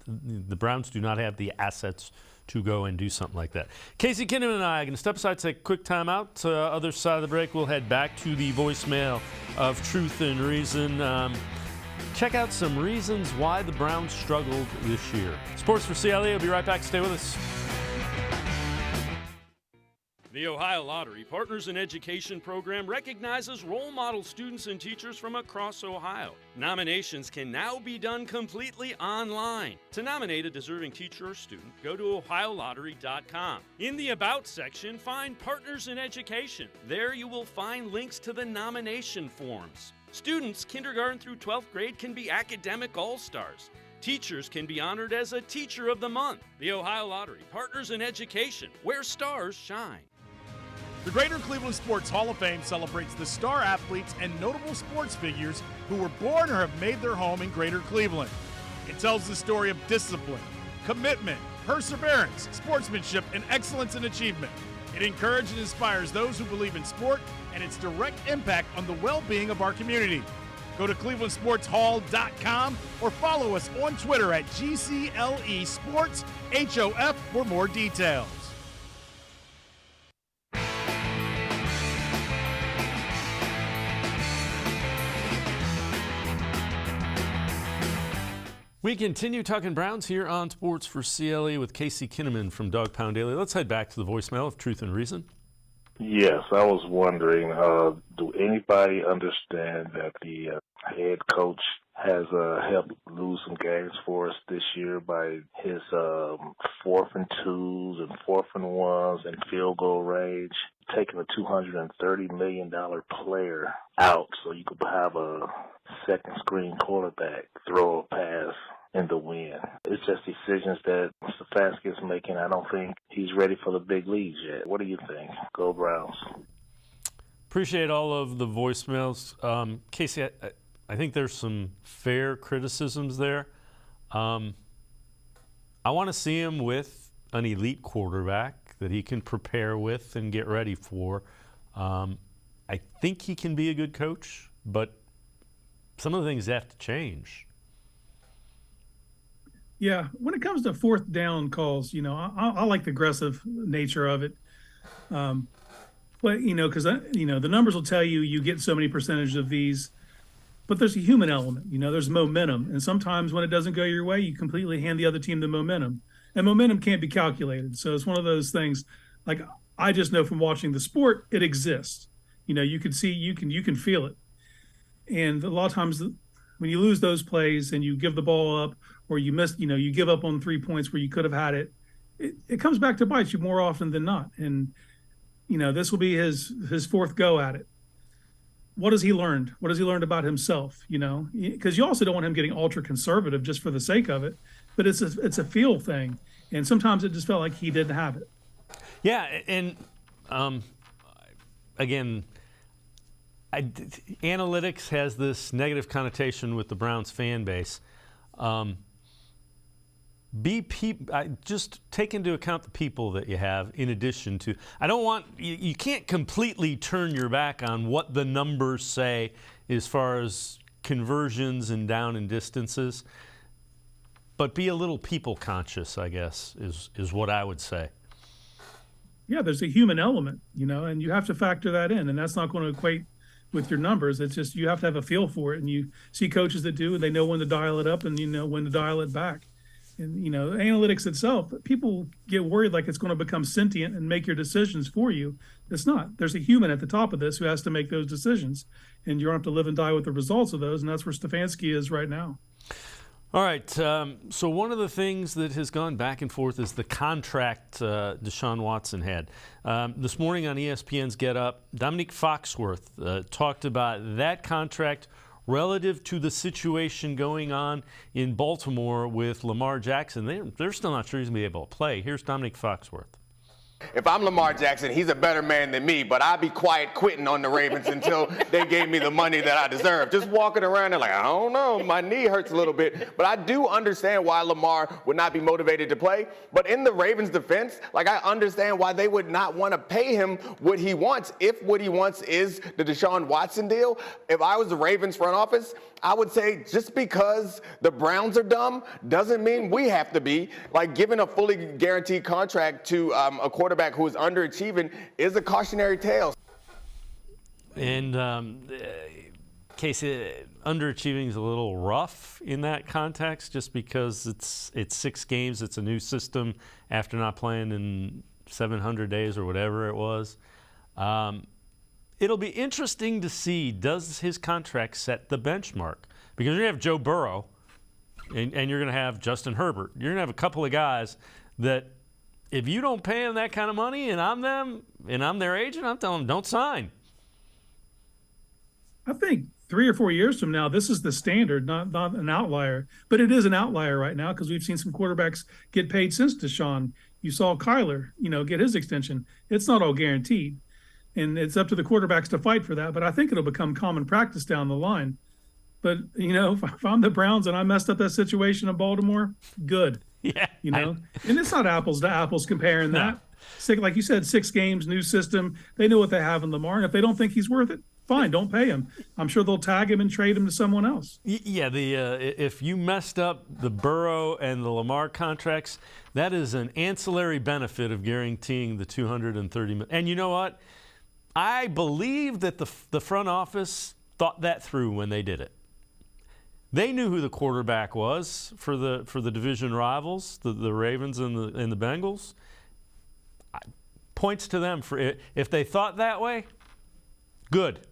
the Browns do not have the assets to go and do something like that. Casey Kinnamon and I are going to step aside, take a quick timeout. Other side of the break, we'll head back to the voicemail of Truth and Reason. Check out some reasons why the Browns struggled this year. Sports4CLE, will be right back. Stay with us. The Ohio Lottery Partners in Education program recognizes role model students and teachers from across Ohio. Nominations can now be done completely online. To nominate a deserving teacher or student, go to ohiolottery.com. In the About section, find Partners in Education. There you will find links to the nomination forms. Students kindergarten through 12th grade can be academic all-stars. Teachers can be honored as a Teacher of the Month. The Ohio Lottery Partners in Education, where stars shine. The Greater Cleveland Sports Hall of Fame celebrates the star athletes and notable sports figures who were born or have made their home in Greater Cleveland. It tells the story of discipline, commitment, perseverance, sportsmanship, and excellence in achievement. It encourages and inspires those who believe in sport and its direct impact on the well-being of our community. Go to clevelandsportshall.com or follow us on Twitter at GCLE Sports HOF for more details. We continue talking Browns here on Sports4CLE with Casey Kinnamon from Dog Pound Daily. Let's head back to the voicemail of Truth and Reason. Yes, I was wondering, do anybody understand that the head coach has helped lose some games for us this year by his 4th and 2s and 4th and 1s and field goal range, taking a $230 million player out so you could have a second screen quarterback throw a pass in the win. It's just decisions that Stefanski is making. I don't think he's ready for the big leagues yet. What do you think? Go Browns. Appreciate all of the voicemails. Casey, I think there's some fair criticisms there. I want to see him with an elite quarterback that he can prepare with and get ready for. I think he can be a good coach, but some of the things have to change. Yeah, when it comes to fourth down calls, you know, I like the aggressive nature of it. But, you know, because, you know, the numbers will tell you get so many percentage of these. But there's a human element, you know, there's momentum. And sometimes when it doesn't go your way, you completely hand the other team the momentum. And momentum can't be calculated. So it's one of those things, like I just know from watching the sport, it exists. You know, you can see, you can feel it. And a lot of times when you lose those plays and you give the ball up or you miss, you know, you give up on 3 points where you could have had it, it comes back to bite you more often than not. And, you know, this will be his fourth go at it. What has he learned? What has he learned about himself? You know, because you also don't want him getting ultra conservative just for the sake of it, but it's a feel thing. And sometimes it just felt like he didn't have it. Yeah. And again, analytics has this negative connotation with the Browns fan base. Just take into account the people that you have in addition to, I don't want, you can't completely turn your back on what the numbers say as far as conversions and down and distances. But be a little people conscious, I guess, is what I would say. Yeah, there's a human element, and you have to factor that in, and that's not going to equate with your numbers. It's just you have to have a feel for it, and you see coaches that do, and they know when to dial it up and when to dial it back. And analytics itself, people get worried like it's going to become sentient and make your decisions for you. It's not. There's a human at the top of this who has to make those decisions, and you don't have to live and die with the results of those, and that's where Stefanski is right now. All right, so one of the things that has gone back and forth is the contract Deshaun Watson had. This morning on ESPN's Get Up, Dominique Foxworth talked about that contract relative to the situation going on in Baltimore with Lamar Jackson. They're still not sure he's going to be able to play. Here's Dominique Foxworth. If I'm Lamar Jackson, he's a better man than me, but I'd be quiet quitting on the Ravens until they gave me the money that I deserve. Just walking around there like, I don't know, my knee hurts a little bit. But I do understand why Lamar would not be motivated to play. But in the Ravens' defense, I understand why they would not want to pay him what he wants. If what he wants is the Deshaun Watson deal, if I was the Ravens front office, I would say just because the Browns are dumb doesn't mean we have to be. Giving a fully guaranteed contract to a quarterback who is underachieving is a cautionary tale. And Casey, underachieving is a little rough in that context just because it's 6 games. It's a new system after not playing in 700 days or whatever it was. It'll be interesting to see, does his contract set the benchmark? Because you're going to have Joe Burrow and you're going to have Justin Herbert. You're going to have a couple of guys that if you don't pay them that kind of money and I'm them and I'm their agent, I'm telling them don't sign. I think 3 or 4 years from now, this is the standard, not an outlier. But it is an outlier right now because we've seen some quarterbacks get paid since Deshaun. You saw Kyler, get his extension. It's not all guaranteed. And it's up to the quarterbacks to fight for that. But I think it'll become common practice down the line. But, if I'm the Browns and I messed up that situation in Baltimore, good. Yeah. And it's not apples to apples comparing that. Like you said, 6 games, new system. They know what they have in Lamar. And if they don't think he's worth it, fine, don't pay him. I'm sure they'll tag him and trade him to someone else. Yeah, if you messed up the Burrow and the Lamar contracts, that is an ancillary benefit of guaranteeing the $230 million. And you know what? I believe that the front office thought that through when they did it. They knew who the quarterback was for the division rivals, the Ravens and the Bengals. Points to them for if they thought that way. Good.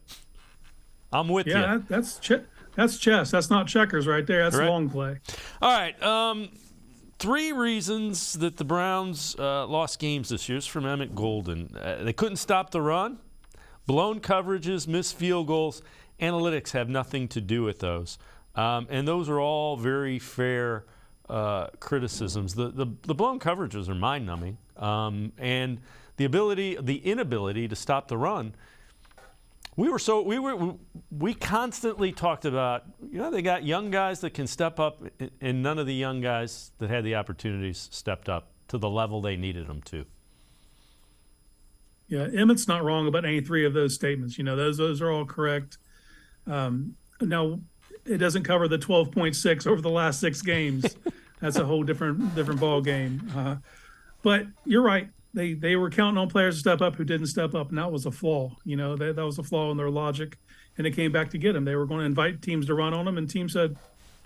I'm with you. Yeah, that's chess. That's not checkers right there. That's right. Long play. All right. 3 reasons that the Browns lost games this year is from Emmett Golden. They couldn't stop the run. Blown coverages, missed field goals. Analytics have nothing to do with those. And those are all very fair criticisms. The blown coverages are mind-numbing. And the inability to stop the run. We constantly talked about, they got young guys that can step up, and none of the young guys that had the opportunities stepped up to the level they needed them to. Yeah, Emmett's not wrong about any 3 of those statements. Those are all correct. Now, it doesn't cover the 12.6 over the last 6 games. That's a whole different ball game. But you're right. They were counting on players to step up who didn't step up, and that was a flaw. That was a flaw in their logic, and it came back to get them. They were going to invite teams to run on them, and teams said,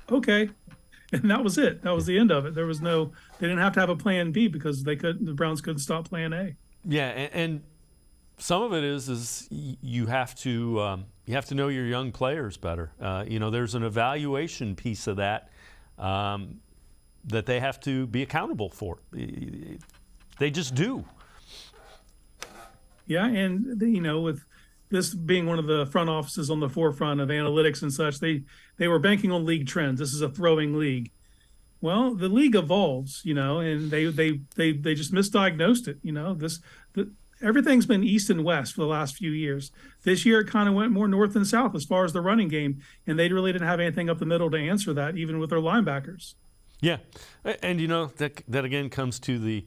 okay. And that was it. That was the end of it. They didn't have to have a plan B because the Browns couldn't stop plan A. Yeah, and some of it is you have to know your young players better. There's an evaluation piece of that that they have to be accountable for. They just do. Yeah, and with this being one of the front offices on the forefront of analytics and such, they were banking on league trends. This is a throwing league. Well, the league evolves, and they just misdiagnosed it. Everything's been east and west for the last few years. This year, it kind of went more north and south as far as the running game, and they really didn't have anything up the middle to answer that, even with their linebackers. Yeah, and that again comes to the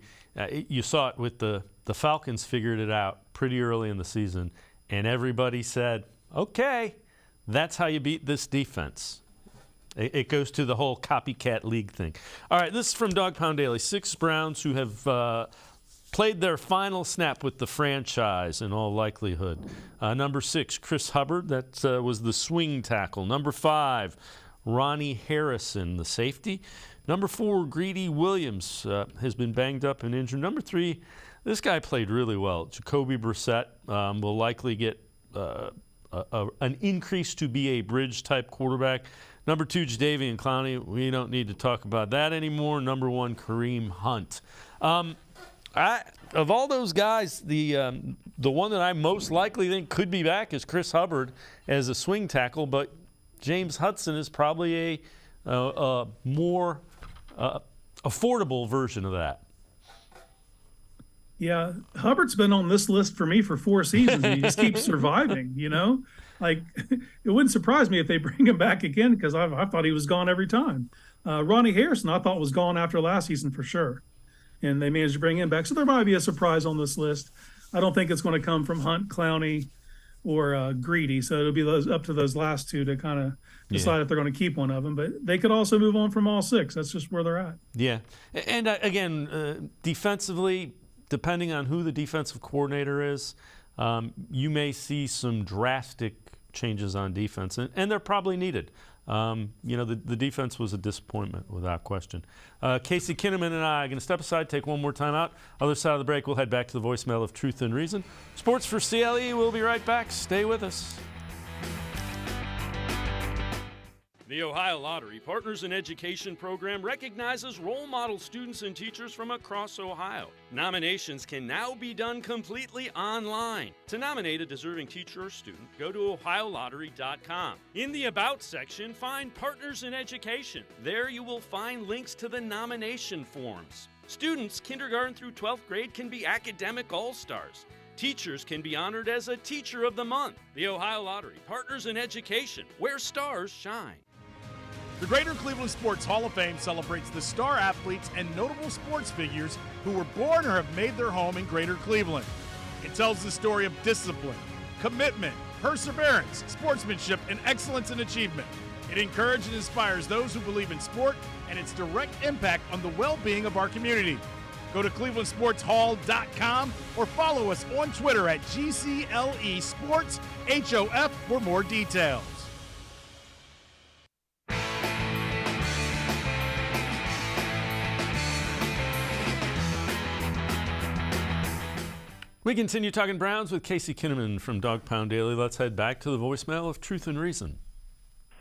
you saw it with the Falcons figured it out pretty early in the season, and everybody said, okay, That's how you beat this defense. It goes to the whole copycat league thing. All right, this is from Dog Pound Daily. 6 Browns who have played their final snap with the franchise in all likelihood. Number 6, Chris Hubbard. That was the swing tackle. Number 5, Ronnie Harrison, the safety. Number 4, Greedy Williams has been banged up and injured. Number 3, this guy played really well. Jacoby Brissett will likely get an increase to be a bridge-type quarterback. Number 2, Jadeveon Clowney. We don't need to talk about that anymore. Number 1, Kareem Hunt. Of all those guys, the one that I most likely think could be back is Chris Hubbard as a swing tackle, but James Hudson is probably a more affordable version of that. Yeah, Hubbard's been on this list for me for 4 seasons, and he just keeps surviving, you know? Like, it wouldn't surprise me if they bring him back again, because I thought he was gone every time. Ronnie Harrison, I thought was gone after last season for sure, and they managed to bring him back. So there might be a surprise on this list. I don't think it's going to come from Hunt, Clowney, or Greedy, so it'll be up to those last 2 to kind of decide if they're going to keep one of them. But they could also move on from all 6. That's just where they're at. Yeah, and again, defensively, depending on who the defensive coordinator is, you may see some drastic changes on defense, and they're probably needed. The defense was a disappointment without question. Casey Kinnamon and I are going to step aside, take one more time out. Other side of the break, we'll head back to the voicemail of Truth and Reason. Sports for CLE, we'll be right back. Stay with us. The Ohio Lottery Partners in Education program recognizes role model students and teachers from across Ohio. Nominations can now be done completely online. To nominate a deserving teacher or student, go to ohiolottery.com. In the About section, find Partners in Education. There you will find links to the nomination forms. Students kindergarten through 12th grade can be academic all-stars. Teachers can be honored as a Teacher of the Month. The Ohio Lottery Partners in Education, where stars shine. The Greater Cleveland Sports Hall of Fame celebrates the star athletes and notable sports figures who were born or have made their home in Greater Cleveland. It tells the story of discipline, commitment, perseverance, sportsmanship, and excellence in achievement. It encourages and inspires those who believe in sport and its direct impact on the well-being of our community. Go to clevelandsportshall.com or follow us on Twitter at GCLE Sports HOF for more details. We continue talking Browns with Casey Kinnamon from Dog Pound Daily. Let's head back to the voicemail of Truth and Reason.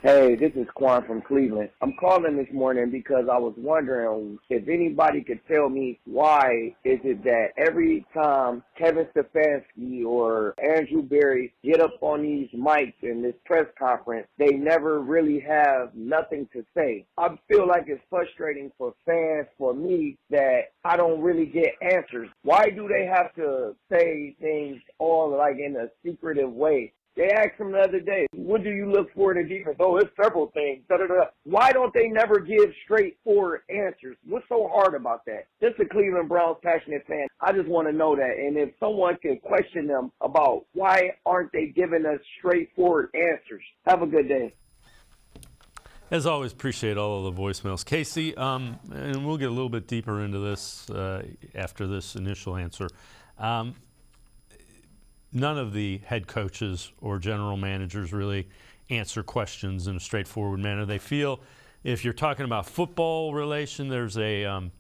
Hey, this is Quan from Cleveland. I'm calling this morning because I was wondering if anybody could tell me why is it that every time Kevin Stefanski or Andrew Berry get up on these mics in this press conference, they never really have nothing to say. I feel like it's frustrating for fans, for me, that I don't really get answers. Why do they have to say things all like in a secretive way? They asked him the other day, what do you look for in a defense? Oh, it's several things. Da-da-da. Why don't they never give straightforward answers? What's so hard about that? Just a Cleveland Browns passionate fan. I just want to know that. And if someone could question them about why aren't they giving us straightforward answers? Have a good day. As always, appreciate all of the voicemails. Casey, and we'll get a little bit deeper into this after this initial answer. None of the head coaches or general managers really answer questions in a straightforward manner. They feel if you're talking about football relation, there's a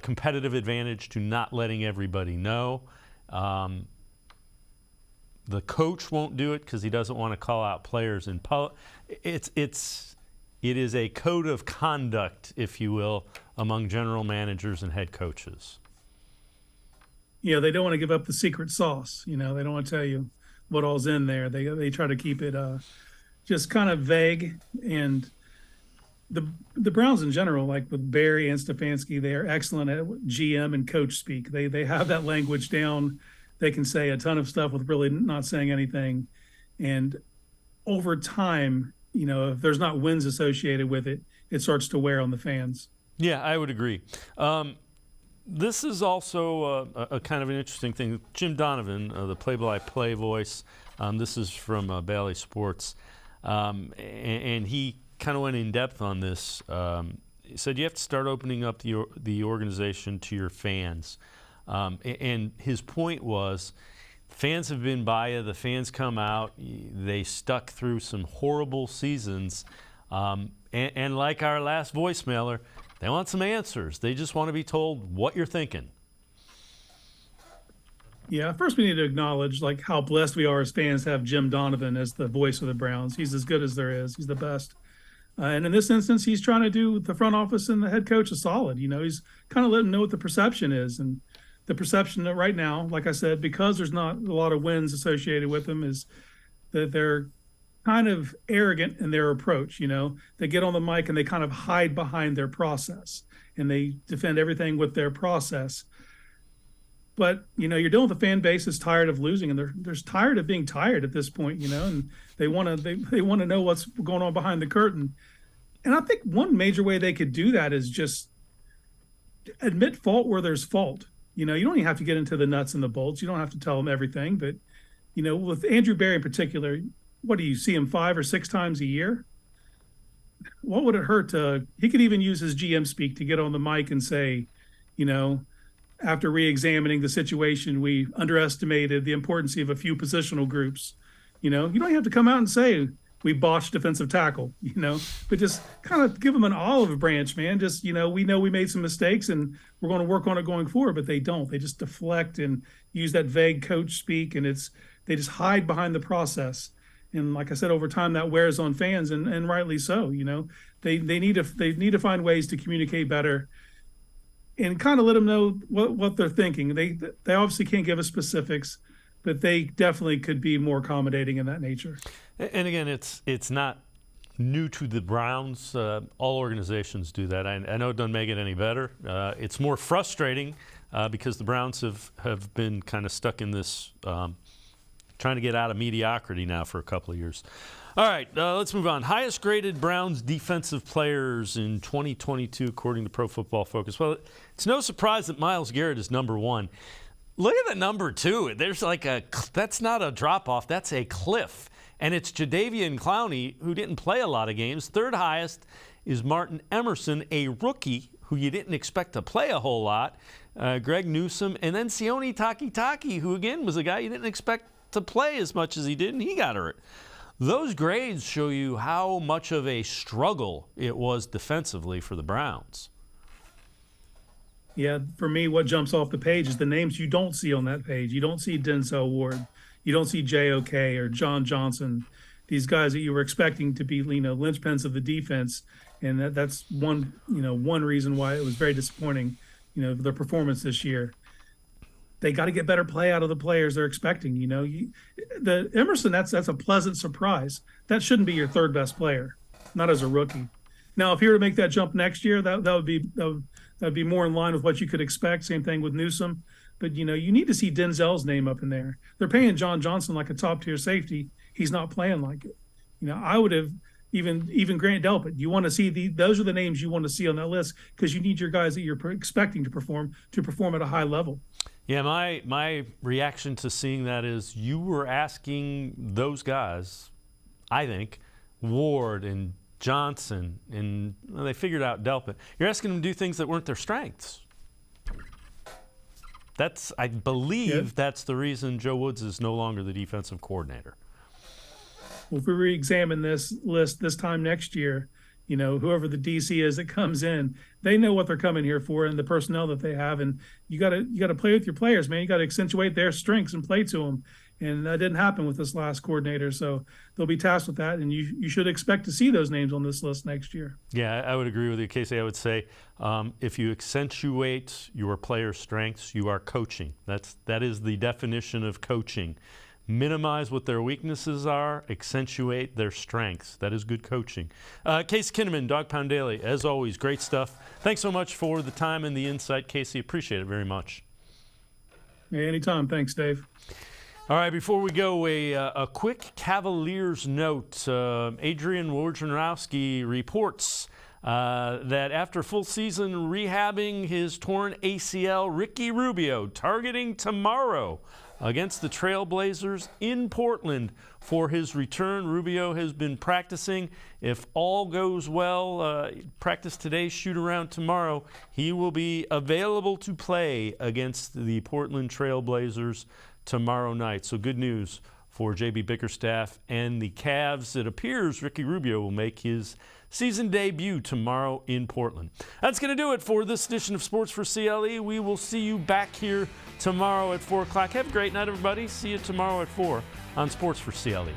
competitive advantage to not letting everybody know. The coach won't do it because he doesn't want to call out players in public. It is a code of conduct, if you will, among general managers and head coaches. Yeah, they don't want to give up the secret sauce. You know, they don't want to tell you what all's in there. They try to keep it just kind of vague. And the Browns in general, like with Barry and Stefanski, they are excellent at GM and coach speak. They have that language down. They can say a ton of stuff with really not saying anything. And over time, you know, if there's not wins associated with it, it starts to wear on the fans. Yeah, I would agree. This is also a kind of an interesting thing. Jim Donovan, the play-by-play voice This is from Bailey Sports. And he kind of went in depth on this. He said you have to start opening up the organization to your fans. And his point was, fans have been by you. The fans come out. They stuck through some horrible seasons. And like our last voicemailer, they want some answers. They just want to be told what you're thinking. Yeah, first we need to acknowledge like how blessed we are as fans to have Jim Donovan as the voice of the Browns. He's as good as there is. He's the best. And in this instance, he's trying to do the front office and the head coach a solid. You know, he's kind of letting them know what the perception is. And the perception that right now, like I said, because there's not a lot of wins associated with them, is that they're kind of arrogant in their approach. You know, they get on the mic and they kind of hide behind their process and they defend everything with their process. But, you know, you're dealing with a fan base that's tired of losing, and they're tired of being tired at this point, you know, and they want to know what's going on behind the curtain. And I think one major way they could do that is just admit fault where there's fault. You know, you don't even have to get into the nuts and the bolts. You don't have to tell them everything. But, you know, with Andrew Berry in particular, what do you see him 5 or 6 times a year? What would it hurt to – he could even use his GM speak to get on the mic and say, you know, after re-examining the situation, we underestimated the importance of a few positional groups. You know, you don't have to come out and say we botched defensive tackle, you know, but just kind of give them an olive branch, man. Just, you know we made some mistakes and we're going to work on it going forward, but they don't. They just deflect and use that vague coach speak, and they just hide behind the process. And like I said, over time that wears on fans, and rightly so. You know, they need to find ways to communicate better and kind of let them know what they're thinking. They obviously can't give us specifics, but they definitely could be more accommodating in that nature. And again, it's not new to the Browns. All organizations do that. I know it doesn't make it any better. It's more frustrating because the Browns have been kind of stuck in this trying to get out of mediocrity now for a couple of years. All right, let's move on. Highest graded Browns defensive players in 2022, according to Pro Football Focus. Well, it's no surprise that Myles Garrett is number 1. Look at the number 2. There's that's not a drop-off. That's a cliff. And it's Jadeveon Clowney, who didn't play a lot of games. Third highest is Martin Emerson, a rookie who you didn't expect to play a whole lot. Greg Newsome, and then Sione Takitaki, who, again, was a guy you didn't expect to play as much as he did, and he got hurt. Those grades show you how much of a struggle it was defensively for the Browns. Yeah, for me, what jumps off the page is the names you don't see on that page. You don't see Denzel Ward. You don't see J.O.K. or John Johnson, these guys that you were expecting to be, you know, linchpins of the defense. And that's one reason why it was very disappointing, you know, their performance this year. They got to get better play out of the players they're expecting. You know, the Emerson, that's a pleasant surprise. That shouldn't be your third best player, not as a rookie. Now, if he were to make that jump next year, that would be more in line with what you could expect. Same thing with Newsome. But, you know, you need to see Denzel's name up in there. They're paying John Johnson like a top-tier safety. He's not playing like it. You know, I would have even Grant Delpit. You want to see those are the names you want to see on that list because you need your guys that you're expecting to perform at a high level. Yeah, my reaction to seeing that is you were asking those guys, I think, Ward and Johnson, and they figured out Delpit. You're asking them to do things that weren't their strengths. I believe that's the reason Joe Woods is no longer the defensive coordinator. Well, if we re-examine this list this time next year, you know, whoever the DC is that comes in, they know what they're coming here for and the personnel that they have. And you got to play with your players, man. You got to accentuate their strengths and play to them. And that didn't happen with this last coordinator. So they'll be tasked with that. And you should expect to see those names on this list next year. Yeah, I would agree with you, Casey. I would say if you accentuate your players' strengths, you are coaching. That is the definition of coaching. Minimize what their weaknesses are, accentuate their strengths. That is good coaching. Casey Kinnamon, Dog Pound Daily, as always, great stuff. Thanks so much for the time and the insight, Casey. Appreciate it very much. Yeah, anytime. Thanks, Dave. All right, before we go, a quick Cavaliers note. Adrian Wojnarowski reports that after full season rehabbing his torn ACL, Ricky Rubio targeting tomorrow against the Trailblazers in Portland for his return. Rubio has been practicing. If all goes well, practice today, shoot around tomorrow, he will be available to play against the Portland Trailblazers tomorrow night. So good news for J.B. Bickerstaff and the Cavs. It appears Ricky Rubio will make his season debut tomorrow in Portland. That's going to do it for this edition of Sports for CLE. We will see you back here tomorrow at 4 o'clock. Have a great night, everybody. See you tomorrow at 4 on Sports for CLE.